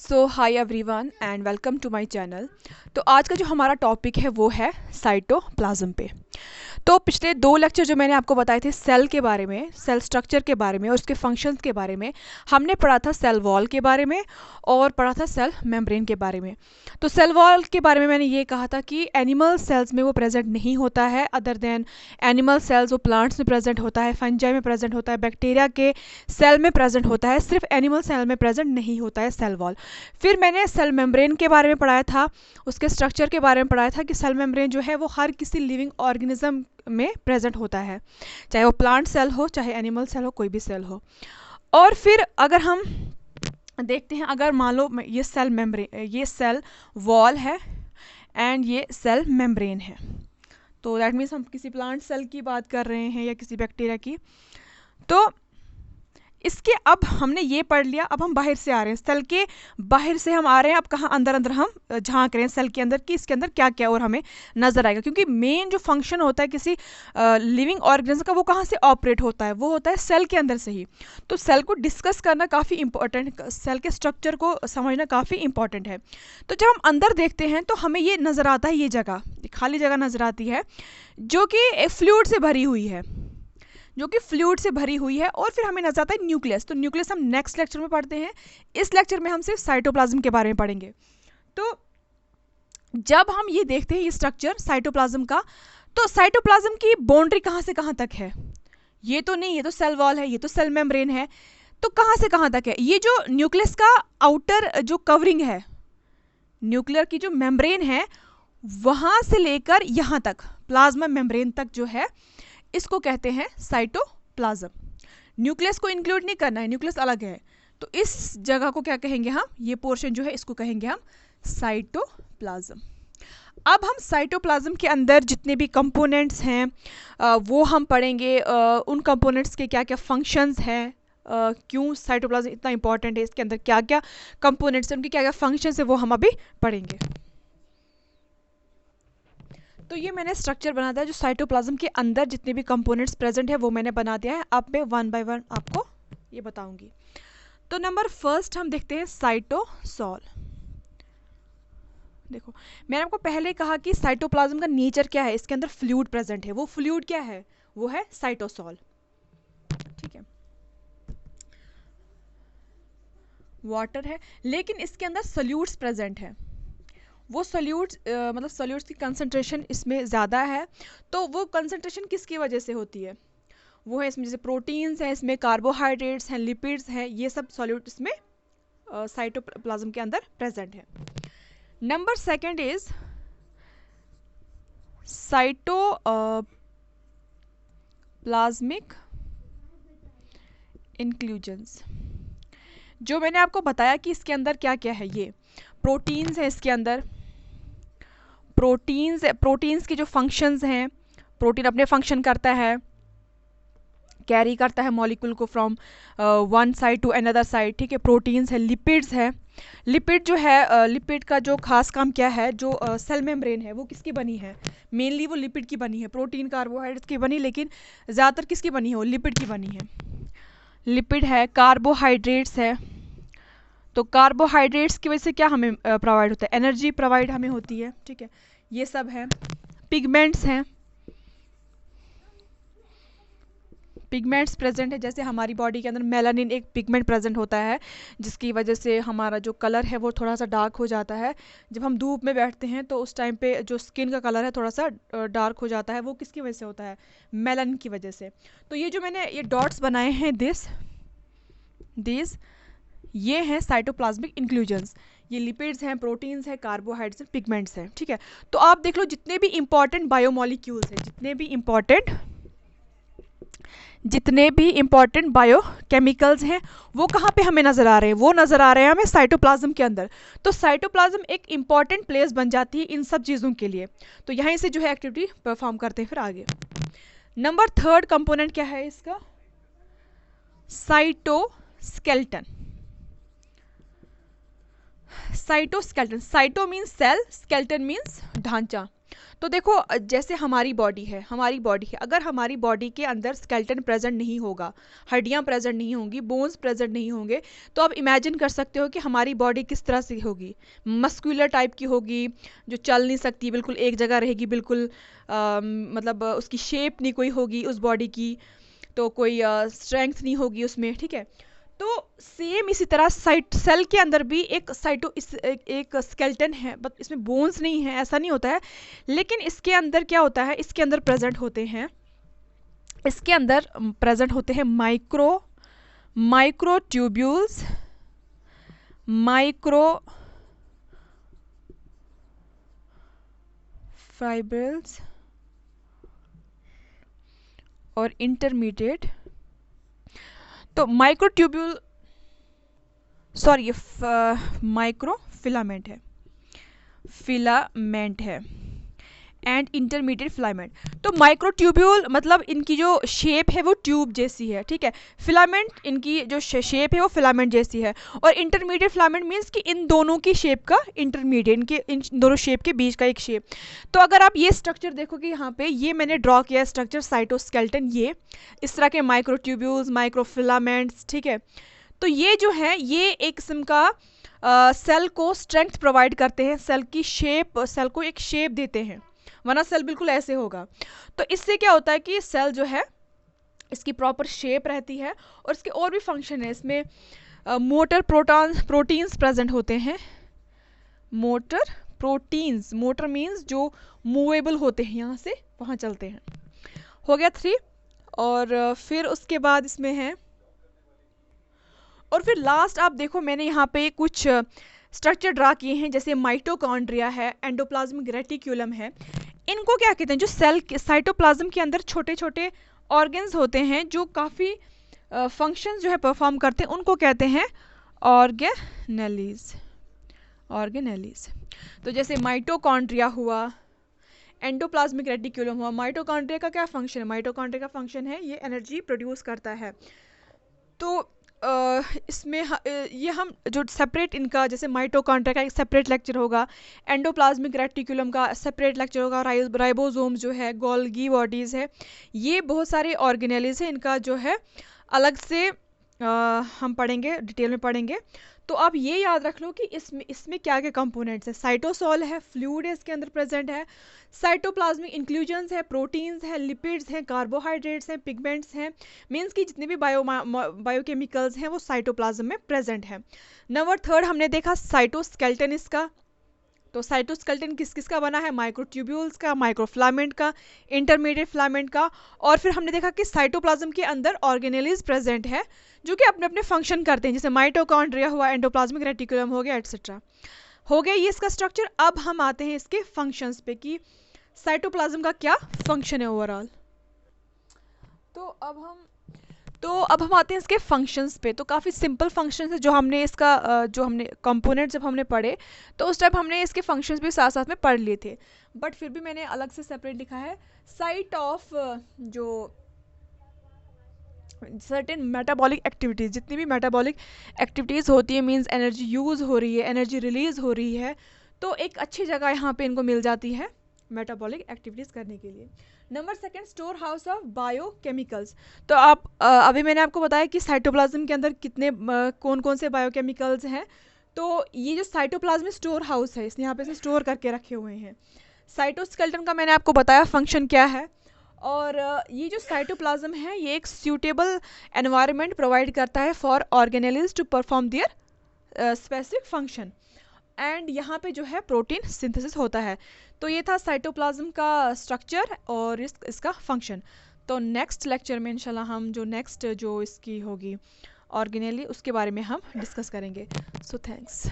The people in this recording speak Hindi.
So hi everyone and welcome to my channel. तो आज का जो हमारा टॉपिक है वो है साइटोप्लाज्म पे। तो पिछले 2 लेक्चर जो मैंने आपको बताए थे सेल के बारे में, सेल स्ट्रक्चर के बारे में और उसके फंक्शंस के बारे में, हमने पढ़ा था सेल वॉल के बारे में और पढ़ा था सेल मेम्ब्रेन के बारे में। तो सेल वॉल के बारे में मैंने ये कहा था कि एनिमल सेल्स में वो प्रेजेंट नहीं होता है, अदर देन एनिमल सेल्स वो प्लांट्स में प्रेजेंट होता है, फंजाई में प्रेजेंट होता है, बैक्टीरिया के सेल में प्रेजेंट होता है, सिर्फ एनिमल सेल में प्रेजेंट नहीं होता है सेल वॉल। फिर मैंने सेल मेम्ब्रेन के बारे में पढ़ाया था, उसके स्ट्रक्चर के बारे में पढ़ाया था कि सेल मेम्ब्रेन जो है वो हर किसी लिविंग ऑर्गेनिज्म में प्रेजेंट होता है, चाहे वो प्लांट सेल हो चाहे एनिमल सेल हो, कोई भी सेल हो। और फिर अगर हम देखते हैं, अगर मान लो ये सेल मेम्ब्रेन, ये सेल वॉल है एंड ये सेल मेम्ब्रेन है, तो दैट मीन्स हम किसी प्लांट सेल की बात कर रहे हैं या किसी बैक्टीरिया की। तो इसके अब हमने ये पढ़ लिया, अब हम बाहर से आ रहे हैं, सेल के बाहर से हम आ रहे हैं, अब कहाँ अंदर अंदर हम झांक रहे हैं सेल के अंदर कि इसके अंदर क्या क्या और हमें नजर आएगा। क्योंकि मेन जो फंक्शन होता है किसी लिविंग ऑर्गेनिज्म का वो कहाँ से ऑपरेट होता है, वो होता है सेल के अंदर से ही। तो सेल को डिस्कस करना काफ़ी इंपॉर्टेंट, सेल के स्ट्रक्चर को समझना काफ़ी इंपॉर्टेंट है। तो जब हम अंदर देखते हैं तो हमें ये नज़र आता है, ये जगह खाली जगह नज़र आती है जो कि फ्लूइड से भरी हुई है, जो कि फ्लूइड से भरी हुई है। और फिर हमें नजर आता है न्यूक्लियस। तो न्यूक्लियस हम नेक्स्ट लेक्चर में पढ़ते हैं, इस लेक्चर में हम सिर्फ साइटोप्लाज्म के बारे में पढ़ेंगे। तो जब हम ये देखते हैं ये स्ट्रक्चर साइटोप्लाज्म का, तो साइटोप्लाज्म की बाउंड्री कहाँ से कहाँ तक है, ये तो नहीं, ये तो सेल वॉल है, ये तो सेल मेम्ब्रेन है, तो कहाँ से कहाँ तक है। ये जो न्यूक्लियस का आउटर जो कवरिंग है, न्यूक्लियर की जो मेम्ब्रेन है, वहां से लेकर यहाँ तक प्लाज्मा मेम्ब्रेन तक जो है, इसको कहते हैं साइटोप्लाज्म। न्यूक्लियस को इंक्लूड नहीं करना है, न्यूक्लियस अलग है। तो इस जगह को क्या कहेंगे हम, ये पोर्शन जो है इसको कहेंगे हम साइटोप्लाज्म। अब हम साइटोप्लाज्म के अंदर जितने भी कंपोनेंट्स हैं वो हम पढ़ेंगे, उन कंपोनेंट्स के क्या क्या फंक्शंस हैं, क्यों साइटोप्लाज्म इतना इंपॉर्टेंट है, इसके अंदर क्या क्या कंपोनेंट्स हैं, उनके क्या क्या फंक्शंस है, वो हम अभी पढ़ेंगे। तो ये मैंने स्ट्रक्चर बना दिया, जो साइटोप्लाज्म के अंदर जितने भी कंपोनेंट्स प्रेजेंट है वो मैंने बना दिया है। अब मैं 1 बाय 1 आपको ये बताऊंगी। तो नंबर फर्स्ट हम देखते हैं साइटोसॉल। देखो, मैंने आपको पहले कहा कि साइटोप्लाज्म का नेचर क्या है, इसके अंदर फ्लूइड प्रेजेंट है। वो फ्लूइड क्या है, वो है साइटोसॉल। ठीक है, वाटर है, लेकिन इसके अंदर सोल्यूट्स प्रेजेंट है। वो सोल्यूट्स मतलब सोल्यूट्स की कंसंट्रेशन इसमें ज़्यादा है। तो वो कंसंट्रेशन किसकी वजह से होती है, वो है इसमें जैसे प्रोटीन्स हैं, इसमें कार्बोहाइड्रेट्स हैं, लिपिड्स हैं, ये सब सॉल्यूट इसमें साइटोप्लाज्म के अंदर प्रेजेंट है। Number second is cytoplasmic inclusions. जो मैंने आपको बताया कि इसके अंदर क्या क्या है, ये प्रोटीन्स हैं, इसके अंदर प्रोटीन्स के जो फंक्शंस हैं, प्रोटीन अपने फंक्शन करता है, कैरी करता है मॉलिक्यूल को from one side to another side. ठीक है, प्रोटीन्स है, लिपिड्स है। लिपिड जो है, लिपिड का जो खास काम क्या है, जो सेल मेम्ब्रेन है वो किसकी बनी है, मेनली वो लिपिड की बनी है। प्रोटीन कार्बोहाइड्रेट्स की बनी, लेकिन ज़्यादातर किसकी बनी है, वो लिपिड की बनी है। लिपिड है, कार्बोहाइड्रेट्स है। तो कार्बोहाइड्रेट्स की वजह से क्या हमें प्रोवाइड होता है, एनर्जी प्रोवाइड हमें होती है। ठीक है, ये सब है। पिगमेंट्स हैं, पिगमेंट्स प्रेजेंट है, जैसे हमारी बॉडी के अंदर मेलानिन एक पिगमेंट प्रेजेंट होता है, जिसकी वजह से हमारा जो कलर है वो थोड़ा सा डार्क हो जाता है। जब हम धूप में बैठते हैं तो उस टाइम पे जो स्किन का कलर है थोड़ा सा डार्क हो जाता है, वो किसकी वजह से होता है, मेलानिन की वजह से। तो ये जो मैंने ये डॉट्स बनाए हैं, दिस ये हैं साइटोप्लाज्मिक इंक्लूजन्स। ये लिपिड्स हैं, प्रोटीन्स हैं, कार्बोहाइड्रेट्स हैं, पिगमेंट्स हैं। ठीक है, तो आप देख लो जितने भी इंपॉर्टेंट बायोमोलिक्यूल्स हैं, जितने भी इंपॉर्टेंट बायोकेमिकल्स हैं, वो कहाँ पे हमें नज़र आ रहे हैं, वो नज़र आ रहे हैं हमें साइटोप्लाज्म के अंदर। तो साइटोप्लाज्म एक इंपॉर्टेंट प्लेस बन जाती है इन सब चीज़ों के लिए। तो यहीं से जो है एक्टिविटी परफॉर्म करते हैं। फिर आगे नंबर थर्ड कंपोनेंट क्या है इसका, cytoskeleton. Cytoskeleton, cyto means cell, skeleton means ढांचा। तो देखो जैसे हमारी बॉडी है, अगर हमारी बॉडी के अंदर स्केलेटन प्रेजेंट नहीं होगा, हड्डियाँ प्रेजेंट नहीं होंगी, बोन्स प्रेजेंट नहीं होंगे, तो आप इमेजिन कर सकते हो कि हमारी बॉडी किस तरह से होगी। मस्कुलर टाइप की होगी, जो चल नहीं सकती, बिल्कुल एक जगह रहेगी, बिल्कुल मतलब उसकी शेप नहीं कोई होगी उस बॉडी की, तो कोई स्ट्रेंथ नहीं होगी उसमें, ठीक है। तो सेम इसी तरह सेल के अंदर भी एक एक स्केलेटन है, बट इसमें बोन्स नहीं है, ऐसा नहीं होता है। लेकिन इसके अंदर क्या होता है, इसके अंदर प्रेजेंट होते हैं माइक्रो ट्यूब्यूल्स, माइक्रो फाइब्रिल्स और इंटरमीडिएट। तो माइक्रो फिलामेंट है एंड इंटरमीडिएट फिलामेंट। तो माइक्रोट्यूब्यूल मतलब इनकी जो शेप है वो ट्यूब जैसी है, ठीक है। फिलामेंट इनकी जो शेप है वो फिलामेंट जैसी है, और इंटरमीडिएट फिलामेंट मीन्स कि इन दोनों की शेप का इंटरमीडिएट, इन दोनों शेप के बीच का एक शेप। तो अगर आप ये स्ट्रक्चर देखोगे यहाँ पे, ये मैंने ड्रॉ किया स्ट्रक्चर साइटोस्केलेटन, ये इस तरह के माइक्रोट्यूब्यूल्स, माइक्रोफिलामेंट्स, ठीक है। तो ये जो है ये एक किस्म का सेल को स्ट्रेंथ प्रोवाइड करते हैं, सेल को एक शेप देते हैं, वरना सेल बिल्कुल ऐसे होगा। तो इससे क्या होता है कि सेल जो है इसकी प्रॉपर शेप रहती है, और इसके और भी फंक्शन है। इसमें मोटर प्रोटीन्स प्रेजेंट होते हैं, मोटर मीन्स जो मूवेबल होते हैं, यहाँ से वहाँ चलते हैं। हो गया 3। और फिर उसके बाद इसमें है, और फिर लास्ट आप देखो मैंने यहाँ पे कुछ स्ट्रक्चर ड्रा किए हैं, जैसे माइटोकॉन्ड्रिया है, एंडोप्लाज्मिक रेटिक्यूलम है। इनको क्या कहते हैं, जो सेल साइटोप्लाज्म के अंदर छोटे छोटे ऑर्गन्स होते हैं जो काफ़ी फंक्शंस जो है परफॉर्म करते हैं, उनको कहते हैं ऑर्गेनेलीज। तो जैसे माइटोकॉन्ड्रिया हुआ, एंडोप्लाज्मिक रेटिक्यूलम हुआ। माइटोकॉन्ड्रिया का क्या फंक्शन है, माइटोकॉन्ड्रिया का फंक्शन है ये एनर्जी प्रोड्यूस करता है। तो इसमें ये हम जो सेपरेट इनका, जैसे माइटोकॉन्ड्रिया का एक सेपरेट लेक्चर होगा, एंडोप्लाज्मिक रेटिकुलम का सेपरेट लेक्चर होगा, राइबोसोम जो है, गोल्गी बॉडीज़ है, ये बहुत सारे ऑर्गेनेलीज हैं, इनका जो है अलग से हम पढ़ेंगे, डिटेल में पढ़ेंगे। तो आप ये याद रख लो कि इसमें क्या क्या कंपोनेंट्स हैं। साइटोसॉल है, फ्लूइड है इसके अंदर प्रेजेंट है, साइटोप्लाज्मिक इंक्लूजन्स है, प्रोटीन्स हैं, लिपिड्स हैं, कार्बोहाइड्रेट्स हैं, पिगमेंट्स हैं, मीन्स कि जितने भी बायोकेमिकल्स हैं वो साइटोप्लाज्म में प्रेजेंट है। नंबर 3 हमने देखा साइटोस्केलेटन इसका। तो साइटोस्केलेटन किस किस का बना है, माइक्रोट्यूब्यूल्स का, माइक्रोफिलामेंट का, इंटरमीडिएट फिलामेंट का। और फिर हमने देखा कि साइटोप्लाज्म के अंदर ऑर्गेनेलीज प्रेजेंट है जो कि अपने अपने फंक्शन करते हैं, जैसे माइटोकॉन्ड्रिया हुआ, एंडोप्लाज्मिक रेटिकुलम हो गया, एटसेट्रा। हो गया ये इसका स्ट्रक्चर। अब हम आते हैं इसके फंक्शंस पे कि साइटोप्लाज्म का क्या फंक्शन है ओवरऑल। तो अब हम आते हैं इसके फंक्शंस पे। तो काफ़ी सिंपल फंक्शंस है जो हमने कंपोनेंट जब हमने पढ़े तो उस टाइम हमने इसके फंक्शंस भी साथ साथ में पढ़ लिए थे, बट फिर भी मैंने अलग से सेपरेट लिखा है। साइट ऑफ जो सर्टेन मेटाबॉलिक एक्टिविटीज़, जितनी भी मेटाबॉलिक एक्टिविटीज़ होती है, मींस एनर्जी यूज़ हो रही है, एनर्जी रिलीज़ हो रही है, तो एक अच्छी जगह यहाँ पे इनको मिल जाती है मेटाबॉलिक एक्टिविटीज़ करने के लिए। Number 2 store house of biochemicals. तो आप अभी मैंने आपको बताया कि साइटोप्लाज्म के अंदर कितने कौन कौन से बायोकेमिकल्स हैं। तो ये जो साइटोप्लाज्म स्टोर हाउस है, इसने यहाँ पे से स्टोर करके रखे हुए हैं। साइटोस्केलेटन का मैंने आपको बताया फंक्शन क्या है, और ये जो साइटोप्लाज्म है ये एक सूटेबल एनवायरनमेंट प्रोवाइड करता है for organelles to perform their specific function, and यहाँ पे जो है प्रोटीन सिंथेसिस होता है। तो ये था साइटोप्लाज्म का स्ट्रक्चर और इसका फंक्शन। तो नेक्स्ट लेक्चर में इंशाल्लाह हम जो इसकी होगी ऑर्गेनेली, उसके बारे में हम डिस्कस करेंगे। So thanks.